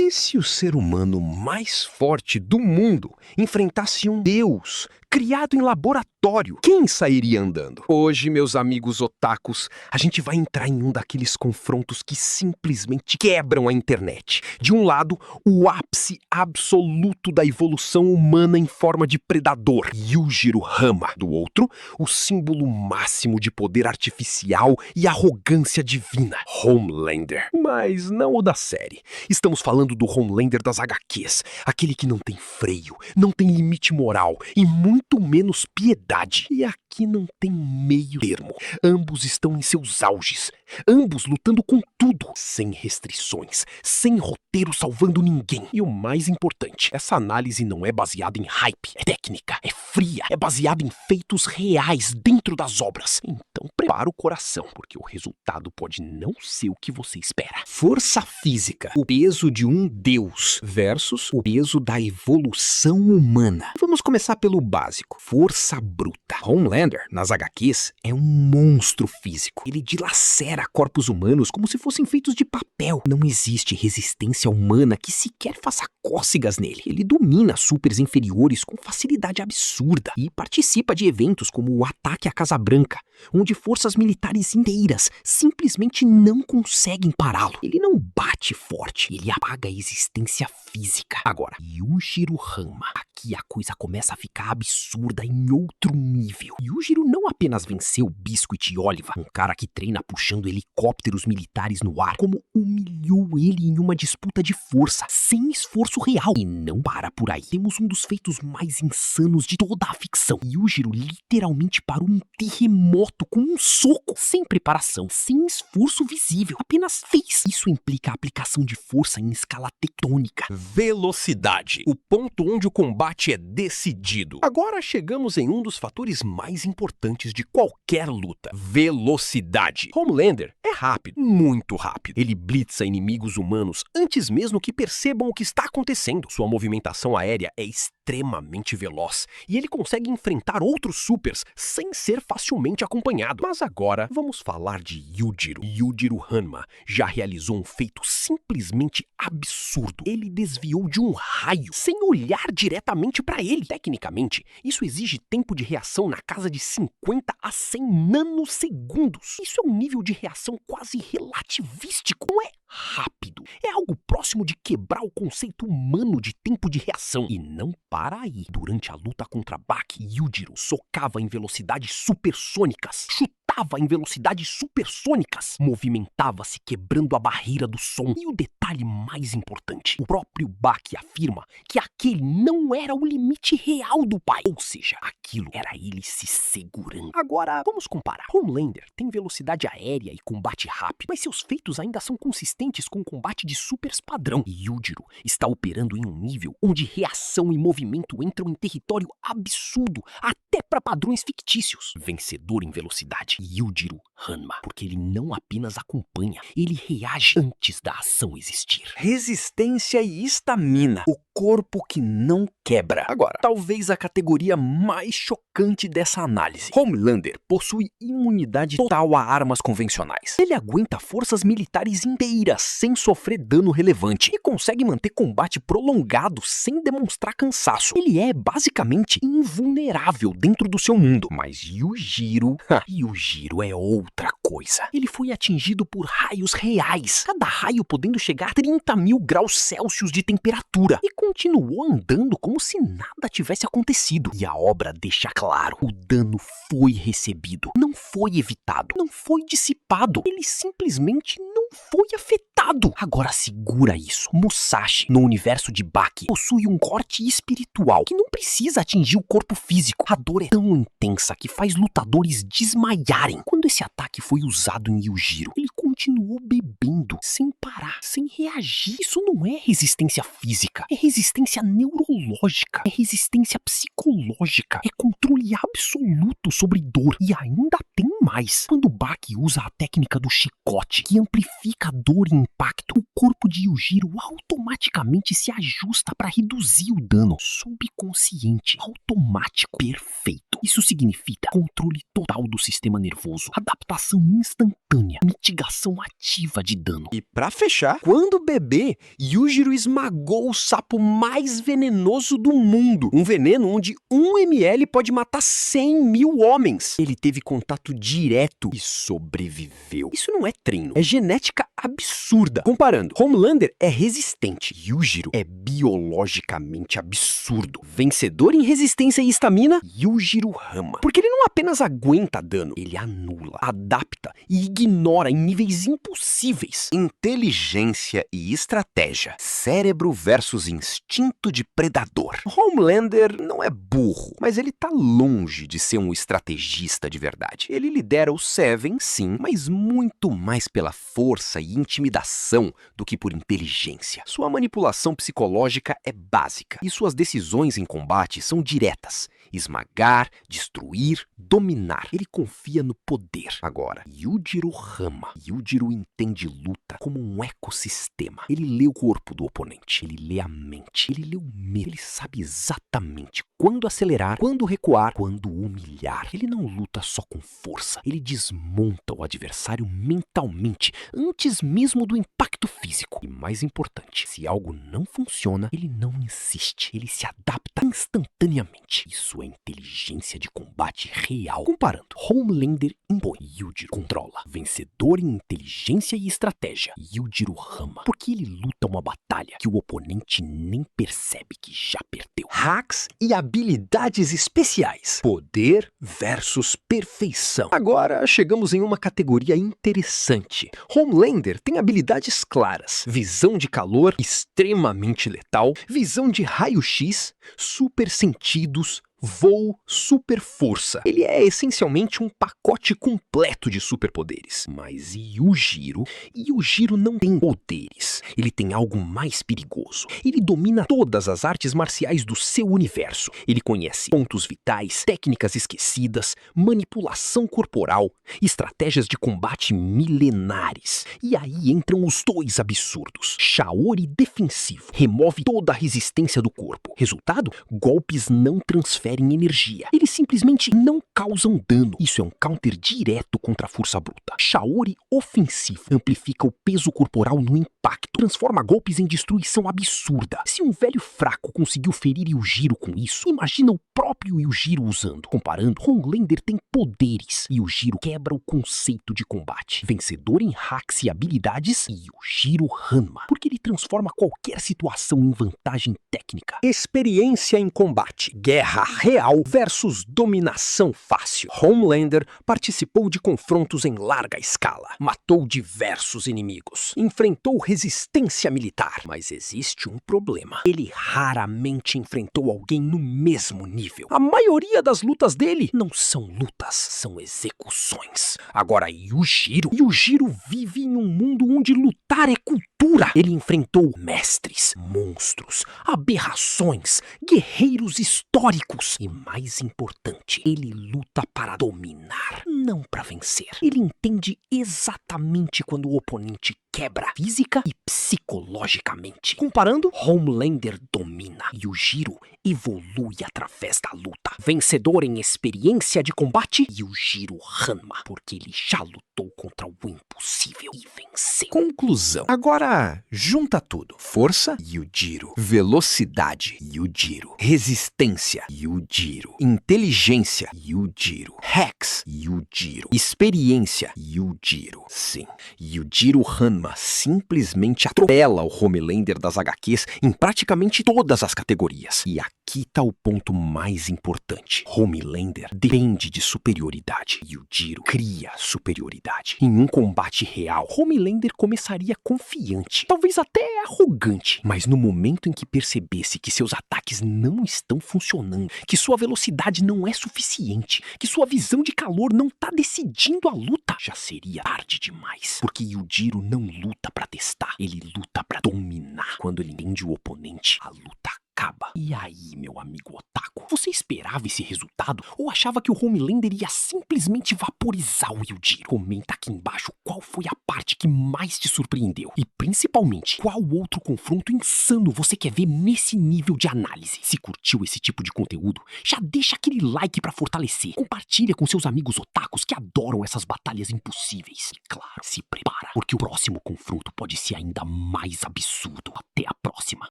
E se o ser humano mais forte do mundo enfrentasse um deus criado em laboratório? Quem sairia andando? Hoje, meus amigos otakus, a gente vai entrar em um daqueles confrontos que simplesmente quebram a internet. De um lado, o ápice absoluto da evolução humana em forma de predador, Yujiro Hama. Do outro, o símbolo máximo de poder artificial e arrogância divina, Homelander. Mas não o da série. Estamos falando do Homelander das HQs, aquele que não tem freio, não tem limite moral e muito menos piedade. E aqui não tem meio termo. Ambos estão em seus auges, ambos lutando com tudo, sem restrições, sem roteiro salvando ninguém. E o mais importante, essa análise não é baseada em hype, é técnica, é fria, é baseada em feitos reais dentro das obras. Então prepara o coração, porque o resultado pode não ser o que você espera. Força física, o peso de um deus versus o peso da evolução humana. Vamos começar pelo básico, força bruta. Homelander, nas HQs, é um monstro físico. Ele dilacera corpos humanos como se fossem feitos de papel. Não existe resistência humana que sequer faça cócegas nele. Ele domina supers inferiores com facilidade absurda e participa de eventos como o ataque à Casa Branca, onde forças militares inteiras simplesmente não conseguem pará-lo. Ele não bate forte, ele apaga a existência física. Agora, Yujiro Hama, aqui a coisa começa a ficar absurda em outro nível. Yujiro não apenas venceu Biscuit e Oliva, um cara que treina puxando helicópteros militares no ar, como humilhou ele em uma disputa de força, sem esforço real. E não para por aí. Temos um dos feitos mais insanos de toda a ficção. Yujiro literalmente parou um terremoto com um soco, sem preparação, sem esforço visível, apenas fez. Isso implica a aplicação de força em escala tectônica. Velocidade, o ponto onde o combate é decidido. Agora chegamos em um dos fatores mais importantes de qualquer luta: velocidade. Homelander é rápido, muito rápido. Ele blitza inimigos humanos antes mesmo que percebam o que está acontecendo. Sua movimentação aérea é extremamente veloz e ele consegue enfrentar outros supers sem ser facilmente acompanhado. Mas agora vamos falar de Yujiro. Yujiro Hama já realizou um feito simplesmente absurdo. Ele desviou de um raio sem olhar diretamente para ele. Tecnicamente, isso exige tempo de reação na casa de 50 a 100 nanosegundos. Isso é um nível de reação quase relativístico. Não é rápido. É algo próximo de quebrar o conceito humano de tempo de reação. E não para aí. Durante a luta contra Baki, Yujiro socava em velocidades supersônicas, chutava em velocidades supersônicas, movimentava-se quebrando a barreira do som. E o detalhe mais importante, o próprio Baki afirma que aquele não era o limite real do pai. Ou seja, aquilo era ele se segurando. Agora, vamos comparar. Homelander tem velocidade aérea e combate rápido, mas seus feitos ainda são consistentes com o combate de supers padrão. E Yujiro está operando em um nível onde reação e movimento entram em território absurdo, até para padrões fictícios. Vencedor em velocidade, Yujiro Hama, porque ele não apenas acompanha, ele reage antes da ação existir. Resistência e estamina, o corpo que não quebra. Agora, talvez a categoria mais chocante dessa análise. Homelander possui imunidade total a armas convencionais. Ele aguenta forças militares inteiras sem sofrer dano relevante e consegue manter combate prolongado sem demonstrar cansaço. Ele é basicamente invulnerável dentro do seu mundo. Mas Yujiro é outra coisa. Ele foi atingido por raios reais, cada raio podendo chegar a 30 mil graus Celsius de temperatura, e continuou andando como se nada tivesse acontecido. E a obra deixa claro, o dano foi recebido, não foi evitado, não foi dissipado, ele simplesmente não foi afetado. Agora segura isso. Musashi, no universo de Baki, possui um corte espiritual que não precisa atingir o corpo físico. A dor é tão intensa que faz lutadores desmaiarem. Quando esse ataque foi usado em Yujiro, ele continuou bebendo, sem parar, sem reagir. Isso não é resistência física, é resistência neurológica, é resistência psicológica, é controle absoluto sobre dor. E ainda tem mais. Quando Baki usa a técnica do chicote, que amplifica a dor e impacto, o corpo de Yujiro automaticamente se ajusta para reduzir o dano. Subconsciente, automático, perfeito. Isso significa controle total do sistema nervoso, adaptação instantânea, mitigação ativa de dano. dano. E pra fechar, quando bebê, Yujiro esmagou o sapo mais venenoso do mundo. Um veneno onde 1 ml pode matar 100 mil homens. Ele teve contato direto e sobreviveu. Isso não é treino, é genética absurda. Comparando, Homelander é resistente, Yujiro é biologicamente absurdo. Vencedor em resistência e estamina, Yujiro Hama. Porque ele não apenas aguenta dano, ele anula, adapta e ignora em níveis impossíveis. Inteligência e estratégia. Cérebro versus instinto de predador. Homelander não é burro, mas ele tá longe de ser um estrategista de verdade. Ele lidera o Seven, sim, mas muito mais pela força e intimidação do que por inteligência. Sua manipulação psicológica é básica e suas decisões em combate são diretas. Esmagar, destruir, dominar. Ele confia no poder. Agora, Yujiro Hama. Yujiro entende luta como um ecossistema. Ele lê o corpo do oponente. Ele lê a mente. Ele lê o medo. Ele sabe exatamente quando acelerar, quando recuar, quando humilhar. Ele não luta só com força. Ele desmonta o adversário mentalmente, antes mesmo do impacto físico. E mais importante, se algo não funciona, ele não insiste. Ele se adapta instantaneamente. Isso é inteligência de combate real. Comparando, Homelander impõe, Yujiro controla. Vencedor em inteligência e estratégia, Yujiro Hama. Porque ele luta uma batalha que o oponente nem percebe que já perdeu. Hacks e habilidades especiais. Poder versus perfeição. Agora chegamos em uma categoria interessante. Homelander tem habilidades claras. Visão de calor extremamente letal, visão de raio-x, super sentidos, voo, super força. Ele é essencialmente um pacote completo de superpoderes. Mas Yujiro não tem poderes. Ele tem algo mais perigoso. Ele domina todas as artes marciais do seu universo. Ele conhece pontos vitais, técnicas esquecidas, manipulação corporal, estratégias de combate milenares. E aí entram os dois absurdos. Shaori defensivo. Remove toda a resistência do corpo. Resultado? Golpes não transferem energia. Eles simplesmente não causam dano. Isso é um counter direto contra a força bruta. Shaori ofensivo. Amplifica o peso corporal no impacto. Transforma golpes em destruição absurda. Se um velho fraco conseguiu ferir Yujiro com isso, imagina o próprio Yujiro usando. Comparando, Homelander tem poderes. Yujiro quebra o conceito de combate. Vencedor em hacks e habilidades, Yujiro Hama. Porque ele transforma qualquer situação em vantagem técnica. Experiência em combate. Guerra real versus dominação fácil. Homelander participou de confrontos em larga escala. Matou diversos inimigos. Enfrentou resistência militar. Mas existe um problema. Ele raramente enfrentou alguém no mesmo nível. A maioria das lutas dele não são lutas, são execuções. Agora Yujiro vive em um mundo onde lutar é cultura. Ele enfrentou mestres, monstros, aberrações, guerreiros históricos. E mais importante, ele luta para dominar, não para vencer. Ele entende exatamente quando o oponente quebra física e psicologicamente. Comparando, Homelander domina. Yujiro evolui através da luta. Vencedor em experiência de combate, Yujiro Hama. Porque ele já lutou contra o impossível e venceu. Conclusão. Agora, junta tudo. Força, Yujiro. Velocidade, Yujiro. Resistência, Yujiro. Inteligência, Yujiro. Hacks, Yujiro. Experiência, Yujiro. Sim, Yujiro Hama simplesmente atropela o Homelander das HQs em praticamente todas as categorias. E aqui tá o ponto mais importante. Homelander depende de superioridade. Yujiro cria superioridade. Em um combate real, Homelander começaria confiante, talvez até arrogante. Mas no momento em que percebesse que seus ataques não estão funcionando, que sua velocidade não é suficiente, que sua visão de calor não tá decidindo a luta, já seria tarde demais. Porque Yujiro não luta pra testar, ele luta pra dominar. Quando ele entende o oponente, a luta acaba. E aí, meu amigo otaku, Você esperava esse resultado ou achava que o Homelander ia simplesmente vaporizar o Yujiro? Comenta aqui embaixo qual foi a parte que mais te surpreendeu e principalmente qual outro confronto insano você quer ver nesse nível de análise. Se curtiu esse tipo de conteúdo, já deixa aquele like pra fortalecer. Compartilha com seus amigos otakus que adoram essas batalhas impossíveis. E claro, se prepara, porque o próximo confronto pode ser ainda mais absurdo. Até a próxima.